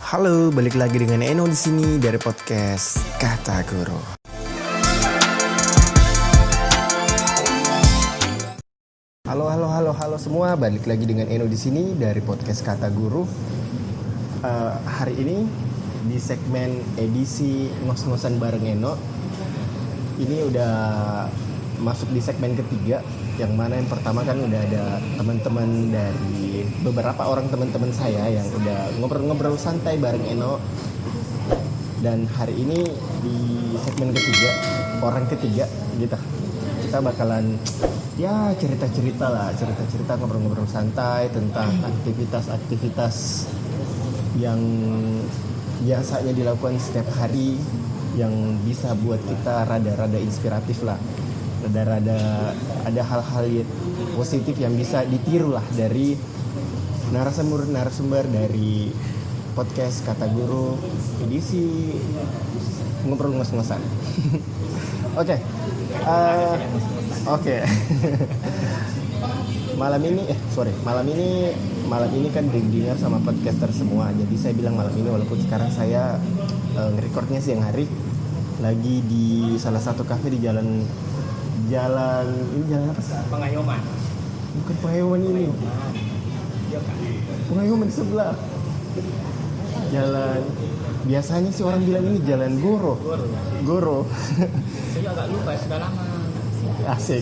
Halo, balik lagi dengan Eno di sini dari podcast Kata Guru. Halo semua, balik lagi dengan Eno di sini dari podcast Kata Guru. Hari ini di segmen edisi ngos-ngosan bareng Eno. Ini udah masuk di segmen ketiga, yang mana yang pertama kan udah ada teman-teman dari beberapa orang teman-teman saya yang udah ngobrol-ngobrol santai bareng Eno. Dan hari ini di segmen ketiga, orang ketiga gitu, kita bakalan ya cerita-cerita ngobrol-ngobrol santai tentang aktivitas-aktivitas yang biasanya dilakukan setiap hari, yang bisa buat kita rada-rada inspiratif lah. Ada hal-hal positif yang bisa ditiru lah dari narasumber dari podcast Kata Guru edisi ngobrol ngos-ngosan. Oke. Malam ini kan didengar sama podcaster semua. Jadi saya bilang malam ini, walaupun sekarang saya nge-recordnya siang hari, lagi di salah satu kafe di jalan apa sih? Pengayoman. Bukan Pengayoman ini. Pengayoman di sebelah. Jalan, biasanya sih orang bilang ini Jalan Goro. Saya agak lupa, sudah lama. Asik.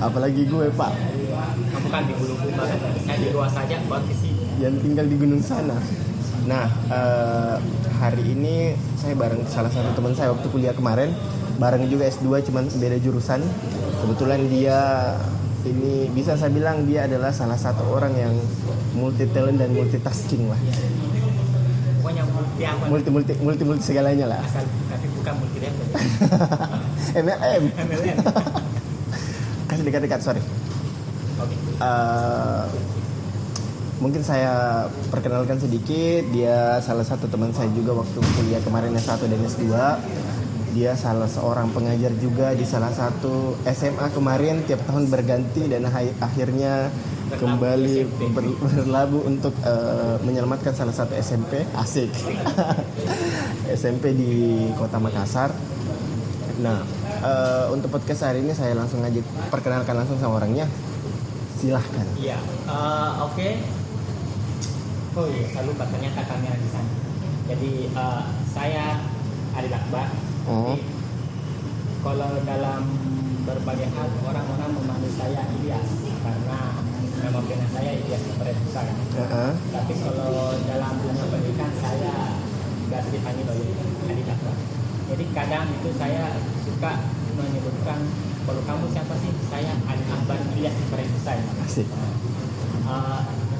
Apalagi gue, Pak. Kamu kan di Bulukumba kan? Saya di luar saja, buat ke sini. Yang tinggal di gunung sana. Nah, hari ini saya bareng salah satu teman saya waktu kuliah kemarin. Bareng juga S2, cuman beda jurusan. Kebetulan dia ini bisa saya bilang dia adalah salah satu orang yang multi talent dan multitasking lah. Pokoknya Multi segalanya lah. Asal tapi bukan multi level. MLM. Kasih dekat-dekat, sorry. Oke. Mungkin saya perkenalkan sedikit. Dia salah satu teman saya juga waktu kuliah kemarin S1 dan S2. Dia salah seorang pengajar juga di salah satu SMA kemarin, tiap tahun berganti dan akhirnya kembali berlabuh untuk menyelamatkan salah satu SMP. Asik. SMP di Kota Makassar. Nah, untuk podcast hari ini saya langsung aja perkenalkan langsung sama orangnya. Silahkan. Iya. Oke. Oh iya, saya lupa ternyata kamera di sana. Jadi saya Adil Akbar. Kalau dalam berbagai hal orang-orang memanggil saya Ilyas karena nama pena saya Ilyas Perebusan. Tapi kalau dalam dunia pendidikan saya biasa dipanggil oleh Adil Akbar. Jadi kadang itu saya suka menyebutkan, kalau kamu siapa sih? Saya Adil Akbar Ilyas Perebusan. Asik.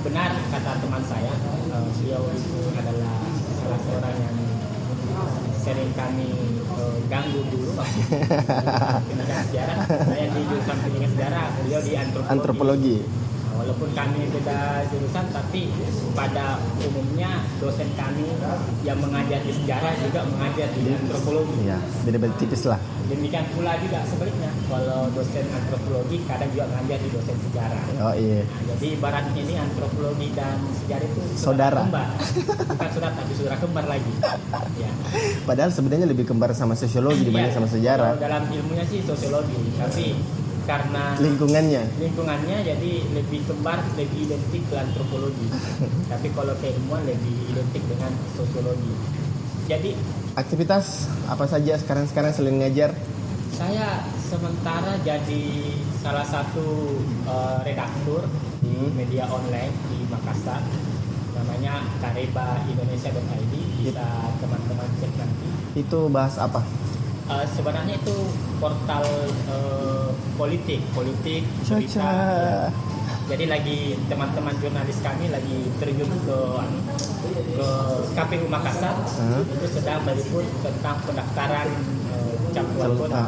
Benar kata teman saya, beliau itu adalah salah seorang yang sering kami ganggu dulu waktu pendidikan sejarah. Saya di jurusan pendidikan sejarah, beliau di antropologi. Walaupun kami beda jurusan, tapi pada umumnya dosen kami yang mengajar di sejarah juga mengajar di antropologi. Iya, beda-beda tipis lah. Demikian pula juga sebaliknya, kalau dosen antropologi kadang juga mengajar di dosen sejarah. Oh iya. Nah, jadi ibaratnya ini antropologi dan sejarah itu saudara kembar. Bukan saudara, tapi saudara kembar lagi. Ya. Padahal sebenarnya lebih kembar sama sosiologi dibanding sama sejarah. Dalam ilmunya sih sosiologi, tapi karena lingkungannya jadi lebih kembar, lebih identik ke antropologi. Tapi kalau keilmuan lebih identik dengan sosiologi. Jadi aktivitas apa saja sekarang selain ngajar? Saya sementara jadi salah satu redaktur di media online di Makassar, namanya karebaindonesia.id. Bisa teman-teman cek nanti. Itu bahas apa? Sebenarnya itu portal politik berita. Jadi lagi teman-teman jurnalis kami lagi terjun ke KPU Makassar. Itu sedang meliput tentang pendaftaran calon kota.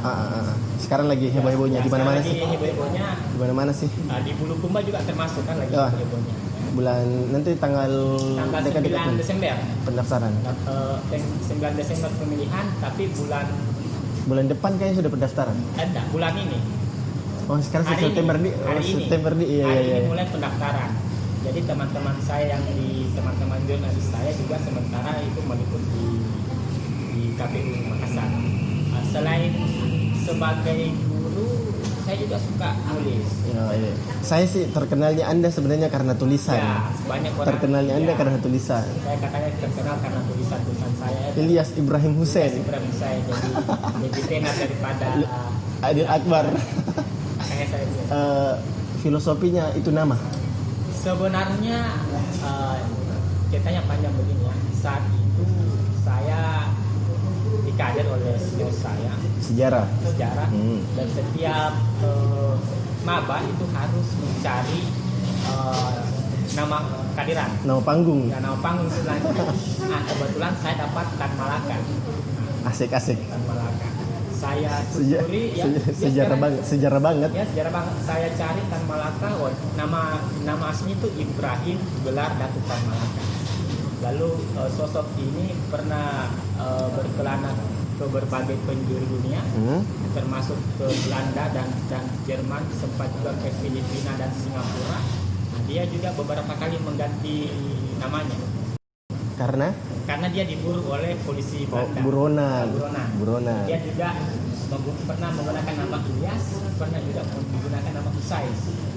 Sekarang lagi heboh-hebohnya di mana-mana sih? Heboh-hebohnya di mana-mana sih? Di Bulukumba juga termasuk kan lagi hebohnya. Bulan nanti tanggal 9 Desember pendaftaran. 9 Desember pemilihan, tapi bulan depan kayaknya sudah pendaftaran. Ada bulan ini. Oh, sekarang September ini mulai pendaftaran. Jadi teman-teman saya yang di teman-teman jurnalis saya juga sementara itu meliput di KPU Makassar. Selain sebagai guru, saya juga suka nulis. Ya, iya. Saya sih terkenalnya Anda sebenarnya karena tulisan. Ya, banyak orang. Terkenalnya Anda karena tulisan. Saya katanya terkenal karena tulisan saya. Ilyas Ibrahim Hussein. Ibrahim Hussein jadi lebih tenar daripada Adil Akbar. kayak saya bilang. Filosofinya itu nama. Sebenarnya ceritanya panjang begini ya. Saat itu saya dikader oleh senior saya Sejarah. dan setiap maba itu harus mencari nama kadiran. Nama panggung. Ya, nama panggung selanjutnya. Kebetulan saya dapat Tan Malaka. Asik-asik. Tan Malaka. Saya susuri Sejarah banget. Sejarah banget. Ya, sejarah banget. Saya cari Tan Malaka. Nama aslinya itu Ibrahim gelar Datuk Tan Malaka. Lalu sosok ini pernah berkelana ke berbagai penjuru dunia, termasuk ke Belanda dan Jerman, sempat juga ke Filipina dan Singapura. Nah, dia juga beberapa kali mengganti namanya. Karena dia diburu oleh polisi Belanda. Buronan. Dia juga pernah menggunakan nama Ilyas, pernah juga menggunakan nama Usai.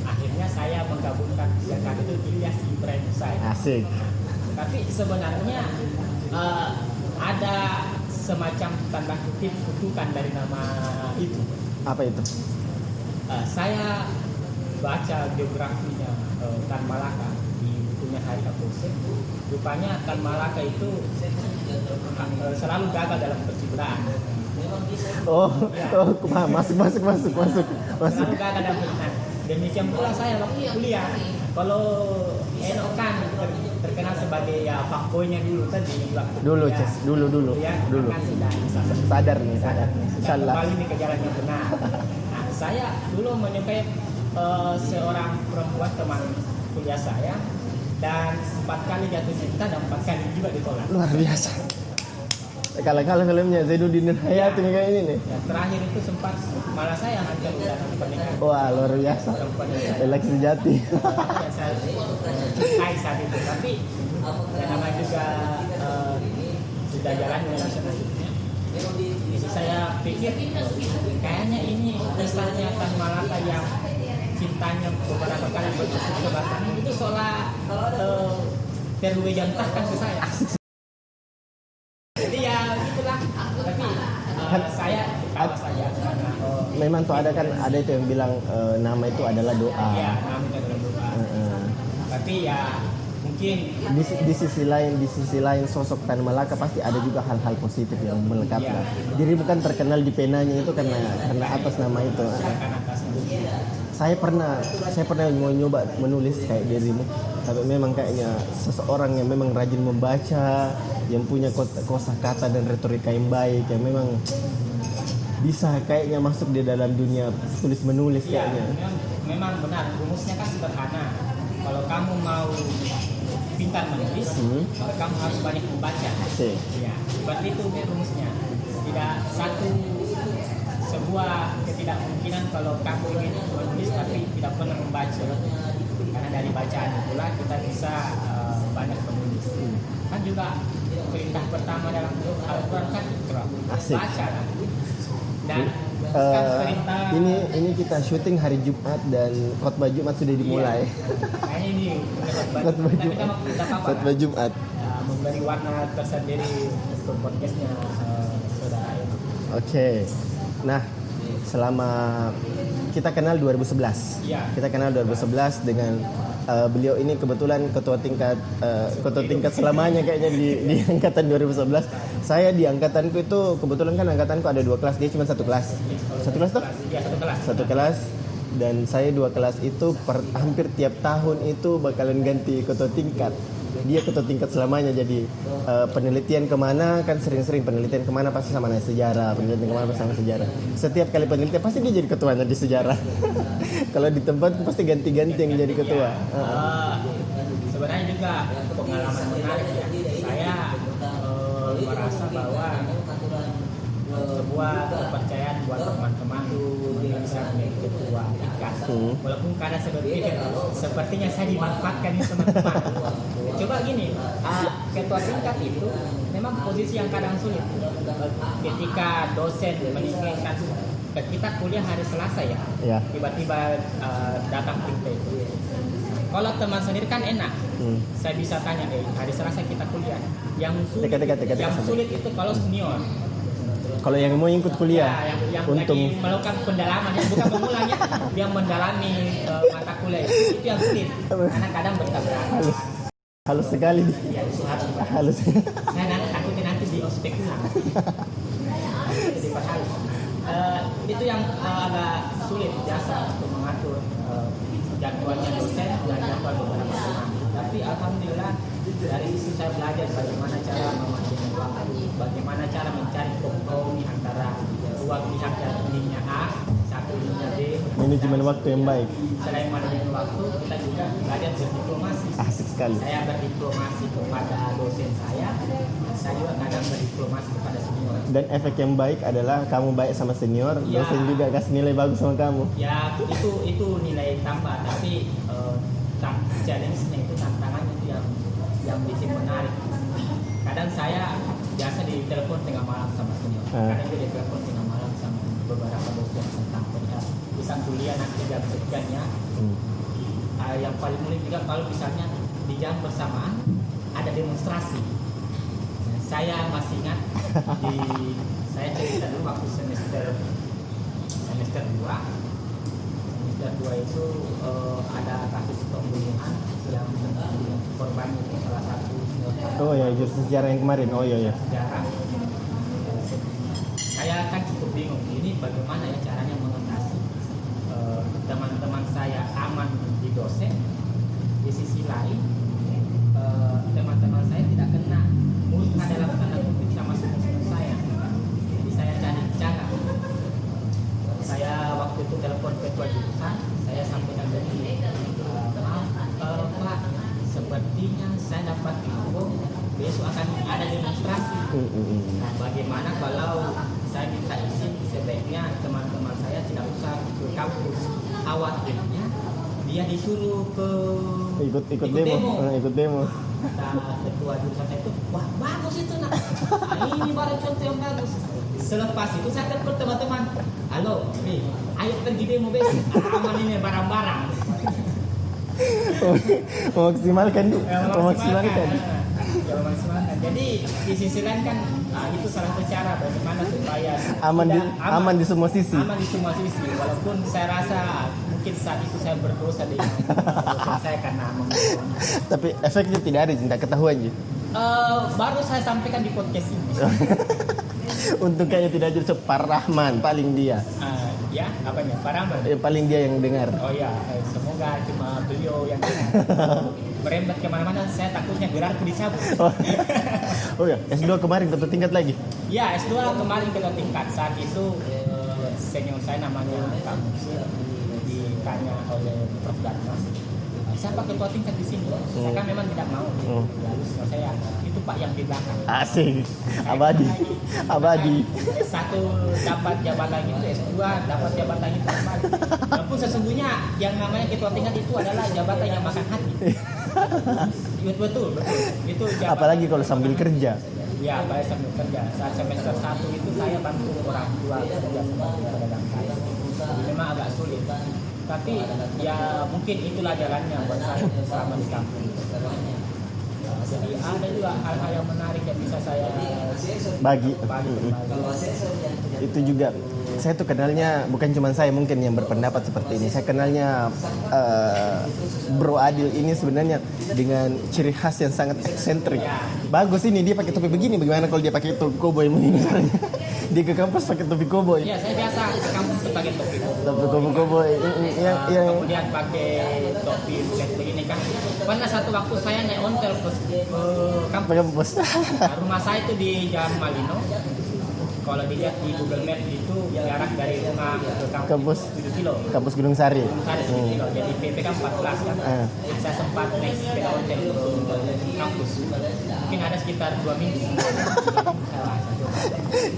Akhirnya saya menggabungkan tiga kali itu Ilyas Ibrahim Usai. Asik. Tapi sebenarnya ada semacam tanda kutip kutukan dari nama itu. Apa itu? Saya baca biografinya Tan Malaka di bukunya Hari Kapolsek. Rupanya Tan Malaka itu selalu gagal dalam percobaan. Masuk. Selalu gagal dalam percobaan. Demikian pula saya waktu kuliah. Kalau Eno kan terkenal sebagai ya fuckboy-nya dulu tadi waktu Dulu. ya, kan sudah Sadar nih. Insyaallah kembali nih ke jalan yang benar. Nah, saya dulu menyukai seorang perempuan teman kuliah saya dan 4 kali jatuh cinta dan 4 kali juga ditolak. Luar biasa. Kalau filmnya Zainuddin Hayati nih kayak ini nih. Ya, terakhir itu sempat malah saya hancur dalam pernikahan. Wah, luar biasa. Lelaki sejati. Ya, saya cintai saat itu, tapi ya namanya juga sudah jalan dengan nasibnya. Jadi saya pikir kayaknya ini misalnya Tan Malaka yang cintanya beberapa kali bertusuk ke batang itu seolah terwejantahkan ke saya. Jadi ya gitulah. Tapi saya ketawa saja karena Memang tuh ada itu yang bilang nama itu adalah doa. ya nama itu adalah doa. Tapi ya mungkin Di sisi lain sosok Tan Malaka pasti ada juga hal-hal positif yang melengkapi. Diri bukan terkenal di penanya itu karena atas nama itu. karena Saya pernah mau nyoba menulis kayak dirimu, tapi memang kayaknya seseorang yang memang rajin membaca, yang punya kosakata dan retorika yang baik, yang memang bisa kayaknya masuk di dalam dunia tulis menulis kayaknya. Memang benar, rumusnya kan sederhana. Kalau kamu mau pintar menulis, maka kamu harus banyak membaca. Ya, seperti itu rumusnya. Tidak sebuah ketidakmungkinan kalau kamu ingin menulis tapi tidak pernah membaca. Karena dari bacaan itulah kita bisa banyak menulis. Kan juga perintah pertama dalam Al-Quran kan baca kan. Dan ini kita syuting hari Jumat dan khotbah Jumat sudah dimulai. Kayaknya ini khotbah Jumat. Memberi warna tersendiri untuk podcastnya saudara. Oke. Nah, selama kita kenal 2011. Iya. Kita kenal 2011 dengan beliau ini kebetulan ketua tingkat selamanya kayaknya di angkatan 2011. Saya di angkatanku itu kebetulan kan angkatanku ada 2 kelas, dia cuma 1 kelas. 1 kelas tuh? Iya, 1 kelas. 1 kelas dan saya 2 kelas itu hampir tiap tahun itu bakalan ganti ketua tingkat. Dia ketua tingkat selamanya, jadi penelitian kemana kan sering-sering penelitian kemana pasti sama sejarah, penelitian kemana pasti sama sejarah. Setiap kali penelitian pasti dia jadi ketuanya di sejarah. Kalau di tempat pasti ganti-ganti yang jadi ketua. Sebenarnya juga pengalaman menarik ya. Saya merasa bahwa sebuah kepercayaan buat teman-teman bisa menjadi ketua ketua tingkat. Walaupun kadang saya berpikir sepertinya saya dimanfaatkan ini teman-teman. Coba gini, ketua tingkat itu memang posisi yang kadang sulit. Ketika dosen menginginkan kita kuliah hari Selasa ya. Tiba-tiba datang berita itu. Kalau teman sendiri kan enak. Saya bisa tanya, hari Selasa kita kuliah. Yang sulit, yang sulit itu kalau senior. Kalau yang mau ikut kuliah, yang untung lagi melakukan pendalaman, bukan pemulanya, yang mendalami mata kuliah itu yang sulit. Karena kadang bertabrakan. halus sekali. Ya, itu harus. Halus. Saya takutnya nanti di ospek ulang. Diperhalus. Itu yang agak sulit biasa untuk mengatur jadwalnya dosen dan jadwal beberapa teman. Tapi alhamdulillah dari situ saya belajar bagaimana cara memanage waktu, bagaimana cara mencari kompromi antara dua pihak dan linknya A, satu linknya B. Manajemen waktu yang baik. Selain manajemen waktu, kita juga belajar berdiplomasi. Asik sekali. Saya berdiplomasi kepada dosen saya juga kadang berdiplomasi kepada senior. Dan efek yang baik adalah kamu baik sama senior, dosen juga kasih nilai bagus sama kamu. Ya itu nilai tambah, tapi challenge-nya itu tantangannya itu yang bikin menarik. Kadang saya biasa ditelepon tengah malam sama senior, kadang juga ditelepon tengah malam sama beberapa dosen tentang perihal bisa kuliah nanti jam sekian ya. Yang paling unik juga kalau misalnya di jam bersamaan ada demonstrasi. Saya masih ingat saya cerita dulu waktu semester 2 itu ada kasus pembunuhan yang korban itu salah satu Oh ya, jurusan sejarah yang kemarin. Oh iya. Sejarah. Saya kan cukup bingung ini bagaimana ya caranya mengatasi teman-teman saya aman di dosen, di sisi lain teman-teman saya tidak kena murka dalam tanda kutip sama senior saya. Jadi saya cari cara. Saya waktu itu telepon ketua jurusan, saya sampaikan begini, maaf Pak, sepertinya saya dapat info besok akan ada demonstrasi. Nah, bagaimana kalau saya minta izin sebaiknya teman-teman saya tidak usah ke kampus, khawatirnya dia disuruh ke Ikut demo. Nah, ketua jurusan saya itu, wah bagus itu nak. Nah, ini baru contoh yang bagus. Selepas itu saya telepon teman-teman, halo, ayo pergi demo besok. Aman ini barang-barang. Memaksimalkan. Jadi di sisi lain kan itu salah satu cara bagaimana supaya aman di semua sisi. Aman di semua sisi. Walaupun saya rasa mungkin saat itu saya berdosa dengan dosen saya karena Tapi efeknya tidak ada, tidak ketahuan ji. Baru saya sampaikan di podcast ini. Untuk kayaknya tidak jadi Pak Rahman paling dia. Ya, apanya? Pak Rahman. Paling dia yang dengar. Oh ya, semoga cuma beliau yang merembet kemana-mana. Saya takutnya gelarku dicabut. Oh ya, S2 kemarin ketua tingkat lagi. Ya, S2 kemarin ketua tingkat. Saat itu senior saya namanya Kak Musir ditanya oleh Prof. Dharma, siapa ketua tingkat di sini? Saya kan memang tidak mau. Lalu senior saya, itu Pak yang di belakang. Asik, abadi. S1 dapat jabatan itu, S2 dapat jabatan itu abadi. Walaupun sesungguhnya yang namanya ketua tingkat itu adalah jabatan yang makan hati. Betul. Itu jabatan. Apalagi kalau sambil kerja. Ya, baik sambil kerja. Saat semester 1 itu saya bantu orang tua kerja sebagai pedagang kaya. Jadi memang agak sulit. Tapi ya mungkin itulah jalannya buat saya selama di kampus. Jadi ada juga hal-hal yang menarik yang bisa saya bagi. Itu juga saya tuh kenalnya bukan cuma saya mungkin yang berpendapat seperti ini. Saya kenalnya Bro Adil ini sebenarnya dengan ciri khas yang sangat eksentrik. Bagus ini dia pakai topi begini. Bagaimana kalau dia pakai topi koboi begini? Dia ke kampus pakai topi koboi. Iya, saya biasa ke kampus pakai topi koboi. Topi koboi. Kemudian pakai topi flat begini kan. Pernah satu waktu saya naik ontel ke kampus. Rumah saya itu di Jalan Malino. kalau dilihat di Google Map itu jarak dari rumah ke Kampus 7 kilo. Kampus Gunung Sari. Ada 7 kilo, jadi PP kan 14 kan. Saya sempat naik sepeda ontel ke kampus. Mungkin ada sekitar 2 minggu.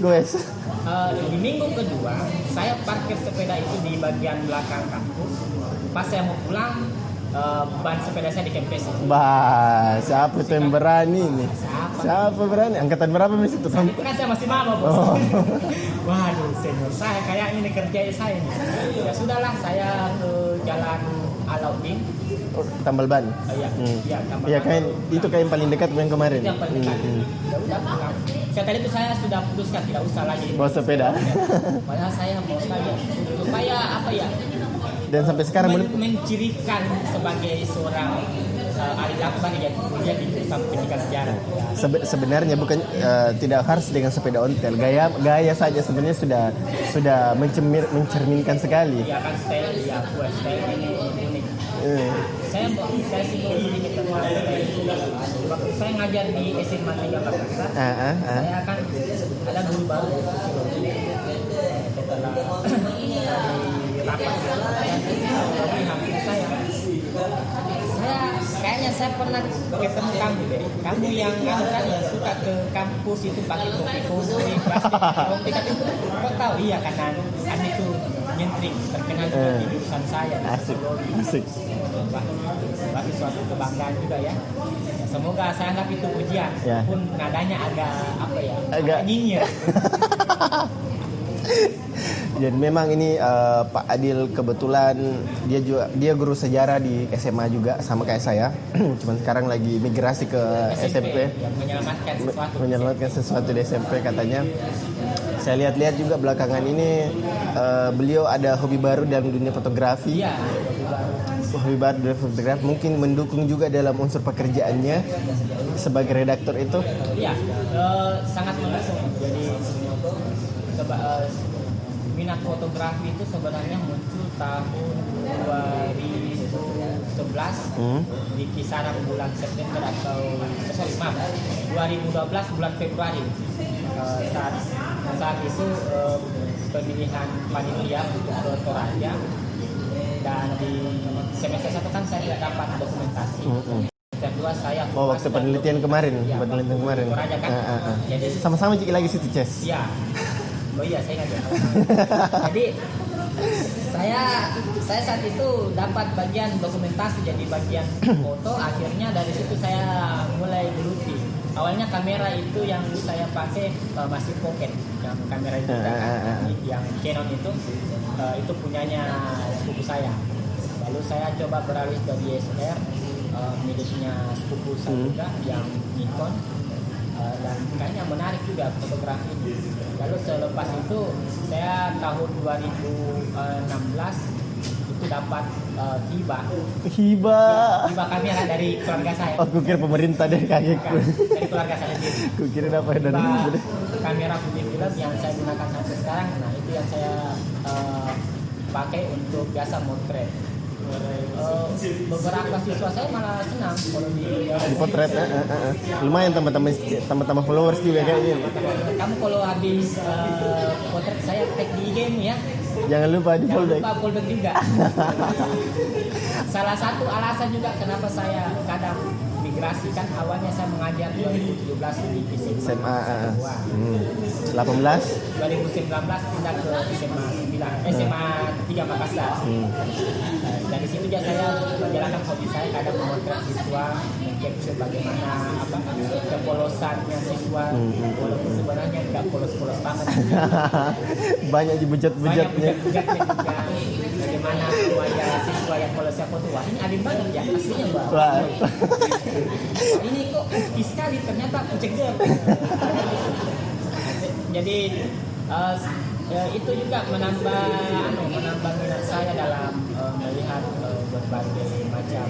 Goes. Di minggu kedua, saya parkir sepeda itu di bagian belakang kampus. Pas saya mau pulang, ban sepeda saya dikempes. Bah, siapa tuh yang berani nih? Siapa berani? Angkatan berapa di situ? Itu kan saya masih maba, bos. Oh. Waduh, senior saya kayak ini kerja saya nih. Ya sudahlah, saya ke Jalan Alauddin. Oh, tambal ban. Iya, iya, tambah Iya, ban. kayak itu kayak yang paling dekat yang kemarin. Itu yang paling dekat. Ya udah pulang. Saya tadi itu saya sudah putuskan tidak usah lagi Bawa sepeda. Padahal saya mau saja supaya apa ya? Dan sampai sekarang mencirikan sebagai seorang ahli akbar yang kuliah di jurusan pendidikan sejarah. sebenarnya bukan tidak harus dengan sepeda ontel. Gaya saja sebenarnya sudah mencerminkan sekali. Ya kan style ini unik. Saya singgung sedikit tentang style itu. Waktu saya ngajar di SMA 3 Makassar, saya akan ada guru baru di sosiologi. Setelah rapat saya pernah ketemu kamu deh. Kamu yang kan yang suka ke kampus itu pakai topi basket, tapi kok tahu iya karena itu nyentrik terkenal juga di jurusan saya. Asik. Bagi suatu kebanggaan juga ya. Semoga saya anggap itu ujian, pun nadanya agak nyinyir. Jadi memang ini Pak Adil kebetulan dia guru sejarah di SMA juga sama kayak saya. Cuman sekarang lagi migrasi ke SMP. Ya, menyelamatkan sesuatu di SMP katanya. Saya lihat-lihat juga belakangan ini beliau ada hobi baru dalam dunia fotografi. Iya, hobi baru dalam fotografi, mungkin mendukung juga dalam unsur pekerjaannya sebagai redaktor itu. Iya, sangat mendukung. Jadi minat fotografi itu sebenarnya muncul tahun 2011 di kisaran bulan September atau 2012 bulan Februari. Saat itu pemilihan panitia untuk ke Toraja, dan di semester 1 kan saya tidak dapat dokumentasi. Kedua saya waktu penelitian kemarin, Toraja kan. Jadi sama-sama juga lagi situ Ces. Iya. Oh iya, saya nggak tahu. Jadi saya saat itu dapat bagian dokumentasi, jadi bagian foto. Akhirnya dari situ saya mulai geluti. Awalnya kamera itu yang saya pakai masih pocket, yang kamera itu yang Canon itu punyanya sepupu saya. Lalu saya coba beralih ke DSLR miliknya sepupu saya juga yang Nikon. Dan kayaknya menarik juga fotografi ini. Lalu selepas itu saya tahun 2016 itu dapat hibah kamera dari keluarga saya. Oh, kukira pemerintah dari kakekku. Dari keluarga saya sendiri. Kukira dapat dari kamera Fujifilm yang saya gunakan sampai sekarang. Nah, itu yang saya pakai untuk jasa motret. Beberapa siswa saya malah senang kalau di potret. Lumayan tambah followers juga kayak gini. Kamu kalau habis potret saya tag di IG-mu ya. Jangan lupa di fallback. Jangan lupa fallback juga. Salah satu alasan juga kenapa saya kadang migrasi, kan awalnya saya mengajar 2017 di SMA 2019 pindah ke SMA 3 Makassar. Dari situ juga saya menjalankan hobi saya, kadang memotret siswa, mengcapture bagaimana kepolosannya siswa, walaupun sebenarnya tidak polos-polos banget. Banyak bejat-bejatnya juga. Bagaimana wajah siswa yang polosnya foto, wah ini adem banget ya aslinya mbak. Ini kok putih sekali, ternyata kucek-kucek. Jadi itu juga menambah minat saya dalam melihat berbagai macam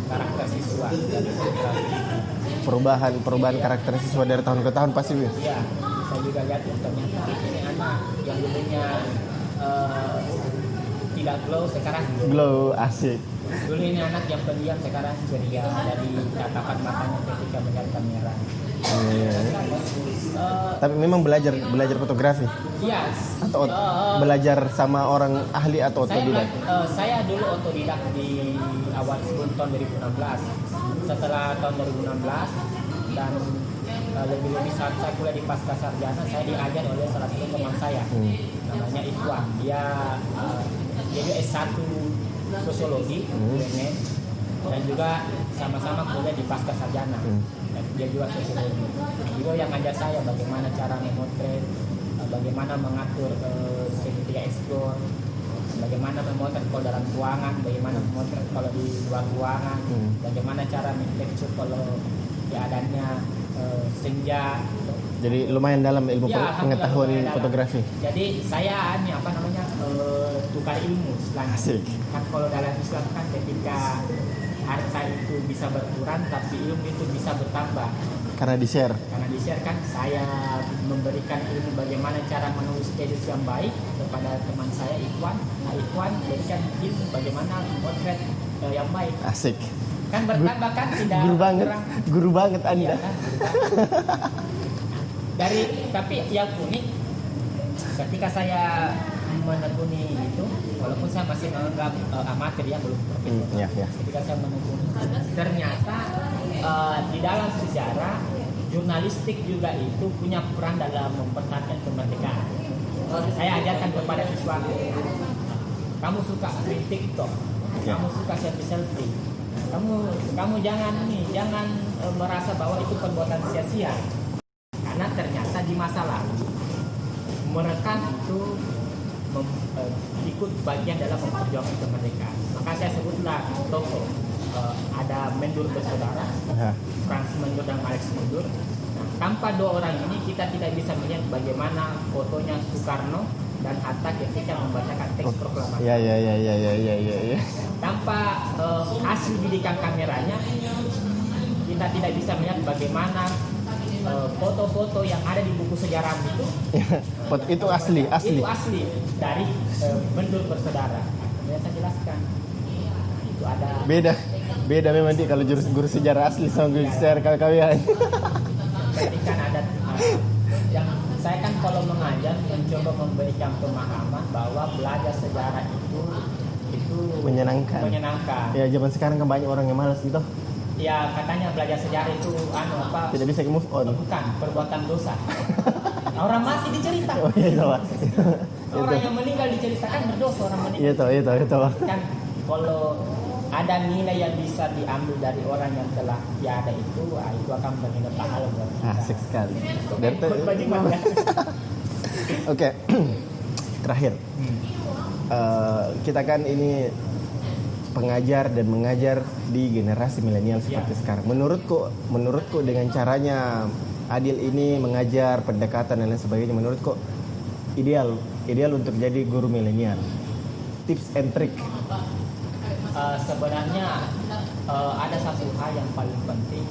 karakter siswa. Perubahan karakter siswa dari tahun ke tahun pasti. Iya, saya juga lihat ternyata ini anak yang dulunya tidak glow, sekarang glow. Glow, asik. Dulu ini anak yang pendiam, sekarang ceria dari tatapan matanya ketika melihat kamera. Tapi memang belajar fotografi Iya. atau belajar sama orang ahli atau otodidak? Saya dulu otodidak di awal sebelum tahun 2016. Setelah tahun 2016 dan lebih-lebih saat saya kuliah di pasca sarjana, saya diajar oleh salah satu teman saya, namanya Ikhwan. Dia S1 sosiologi, UNN, dan juga sama-sama kuliah di pasca sarjana. Dia juga sosiologi. Dia yang ngajar saya bagaimana cara memotret, bagaimana mengatur segitiga explore, bagaimana memotret kalau dalam ruangan, bagaimana memotret kalau di luar ruangan, bagaimana cara mencapture kalau keadaannya senja. Jadi lumayan dalam ilmu pengetahuan lumayan fotografi. dalam. Jadi saya tukar ilmu istilahnya. Asik. Kan kalau dalam Islam kan ketika harta itu bisa berkurang tapi ilmu itu bisa bertambah. Karena di-share. Karena di-share kan saya memberikan ilmu bagaimana cara menulis tesis yang baik kepada teman saya Ikhwan. Nah, Ikhwan berikan ilmu bagaimana memotret yang baik. Asik. Kan bertambah kan tidak Guru banget Anda. Iya, kan, tapi yang unik ketika saya menekuni itu, walaupun saya masih menganggap amatir ya, belum profesional. Ketika saya menekuni, ternyata di dalam sejarah jurnalistik juga itu punya peran dalam mempertahankan kemerdekaan. Saya ajarkan kepada siswa, kamu suka kritik toh, kamu suka selfie, kamu jangan merasa bahwa itu perbuatan sia-sia, karena ternyata di masa lalu mereka itu ikut bagian dalam memperjuangkan kemerdekaan. Maka saya sebutlah tokoh, ada Mendur bersaudara, Frans Mendur dan Alex Mendur. Nah, tanpa dua orang ini kita tidak bisa melihat bagaimana fotonya Soekarno dan Hatta ketika membacakan teks proklamasi. Iya. Tanpa hasil bidikan kameranya, kita tidak bisa melihat bagaimana foto-foto yang ada di buku sejarah itu. Itu asli. Itu asli dari Mendur bersaudara. Saya jelaskan. Itu ada. Beda memang kalau guru sejarah asli sama guru sejarah kawian. Jadi kan ada yang saya kan kalau mengajar mencoba memberikan pemahaman bahwa belajar sejarah itu menyenangkan. Ya zaman sekarang kan banyak orang yang malas gitu. Ya katanya belajar sejarah itu tidak bisa move on. Bukan, perbuatan dosa. Orang mati dicerita. Oh iya itu. Orang yang meninggal diceritakan berdosa orang meninggal. Itu. Kan kalau ada nilai yang bisa diambil dari orang yang telah tiada itu akan bernilai pahala buat kita. Asik sekali. Oke. Terakhir. Kita kan ini pengajar dan mengajar di generasi milenial seperti sekarang. Menurutku dengan caranya Adil ini mengajar pendekatan dan lain sebagainya, menurutku ideal untuk jadi guru milenial. Tips and trick. Sebenarnya ada satu hal yang paling penting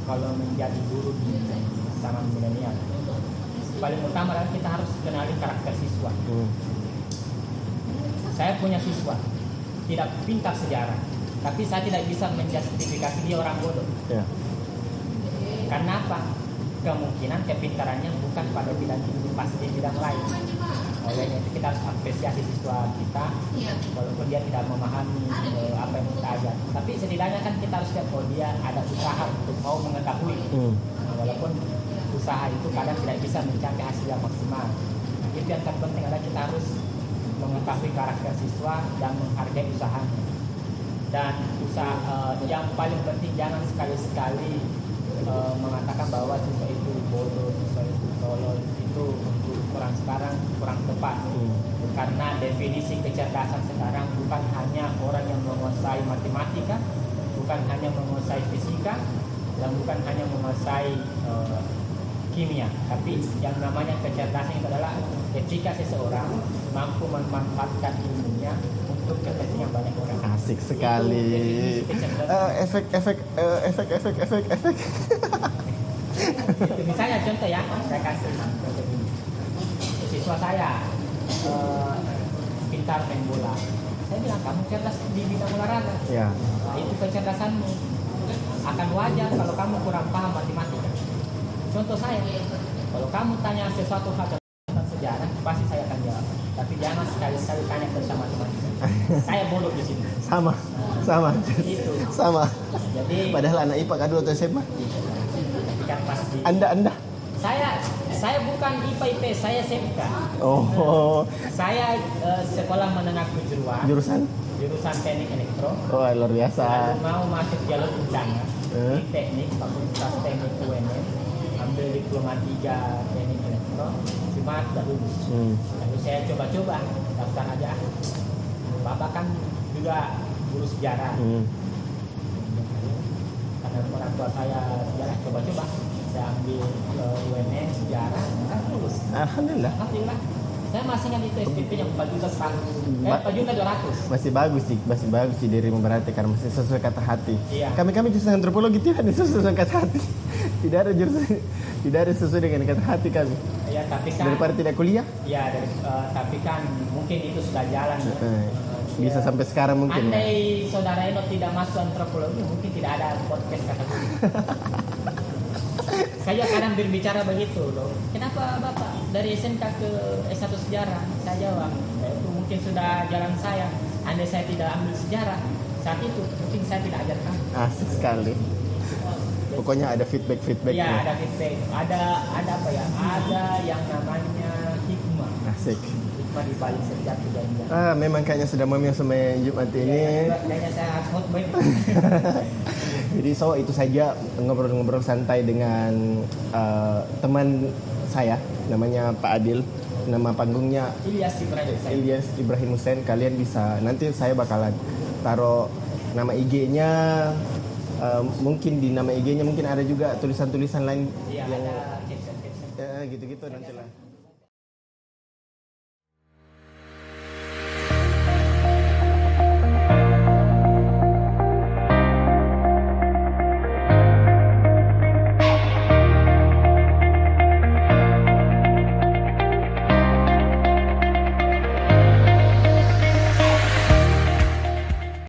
kalau menjadi guru di zaman milenial. Paling utama adalah kita harus kenali karakter siswa. Saya punya siswa tidak pintar sejarah, tapi saya tidak bisa menjustifikasi dia orang bodoh. Karena apa? Kemungkinan kepintarannya bukan pada bidang ini, pasti di bidang lain. Oleh itu kita harus apresiasi siswa kita, walaupun dia tidak memahami apa yang kita ajar. Tapi setidaknya kan kita harus lihat bahwa dia ada usaha untuk mau mengetahui. Walaupun usaha itu kadang tidak bisa mencapai hasil yang maksimal. Itu yang terpenting adalah kita harus mengetahui karakter siswa dan menghargai usahanya. Dan yang paling penting jangan sekali-sekali mengatakan bahwa siswa itu bodoh, siswa itu tolol. Itu untuk orang sekarang kurang tepat. Karena definisi kecerdasan sekarang bukan hanya orang yang menguasai matematika, bukan hanya menguasai fisika, dan bukan hanya menguasai kimia, tapi yang namanya kecerdasan itu adalah ketika seseorang mampu memanfaatkan ilmunya untuk kepentingan banyak orang. Asik sekali. Efek. Misalnya contoh ya, saya kasih contoh ini. Siswa saya pintar main bola, Saya bilang kamu cerdas di bidang olahraga. Ya. Nah, itu kecerdasanmu. Akan wajar kalau kamu kurang paham matematika. Contoh saya, kalau kamu tanya sesuatu hal tentang sejarah, pasti saya akan jawab. Tapi jangan sekali-sekali tanya tentang matematika. Saya bodoh di sini. Sama. Itu. Sama. Jadi Padahal anak IPA kan atau SMA. tapi kan pasti. Anda. Saya bukan IPA IP, saya SMK. Oh. Saya sekolah menengah kejuruan. Jurusan? Jurusan teknik elektro. Oh, luar biasa. Lalu mau masuk jalur undangan di teknik Fakultas Teknik UNM, ambil diploma 3 teknik elektro, cuma tidak lulus. Lalu saya coba-coba daftar aja. Bapak kan juga guru sejarah. Karena orang tua saya sejarah, coba-coba saya ambil UNM sejarah, kan lulus. Alhamdulillah. Saya masih ingat itu SPP yang 4.100.000, 4.200.000. Masih bagus sih dirimu berarti karena masih sesuai kata hati. Iya. Kami jurusan antropologi tidak sesuai kata hati. Tidak ada sesuai dengan kata hati kami. Ya, tapi kan Daripada tidak kuliah. ya tapi kan mungkin itu sudah jalan ya. Bisa sampai sekarang mungkin. Andai saudara Eno tidak masuk antropologi, mungkin tidak ada podcast kata guru. Saya kadang berbicara begitu loh. Kenapa Bapak dari SMK ke S1 sejarah? Saya jawab, ya, itu mungkin sudah jalan saya. Andai saya tidak ambil sejarah saat itu, mungkin saya tidak ajarkan. Asik sekali. Pokoknya ada feedback. Iya, ada feedback. Ada apa ya? Ada yang namanya hikmah. Asik. Hikmah di balik setiap kejadian. Memang kayaknya sudah memang sampai Jumat ini. Kayaknya saya harus khotbah. Jadi itu saja ngobrol-ngobrol santai dengan teman saya, namanya Pak Adil. Nama panggungnya Ilyas Ibrahim Hussein. Kalian bisa, nanti saya bakalan taruh nama IG-nya. Mungkin di nama IG-nya mungkin ada juga tulisan-tulisan lain Iya, yang ada caption. gitu-gitu nantilah.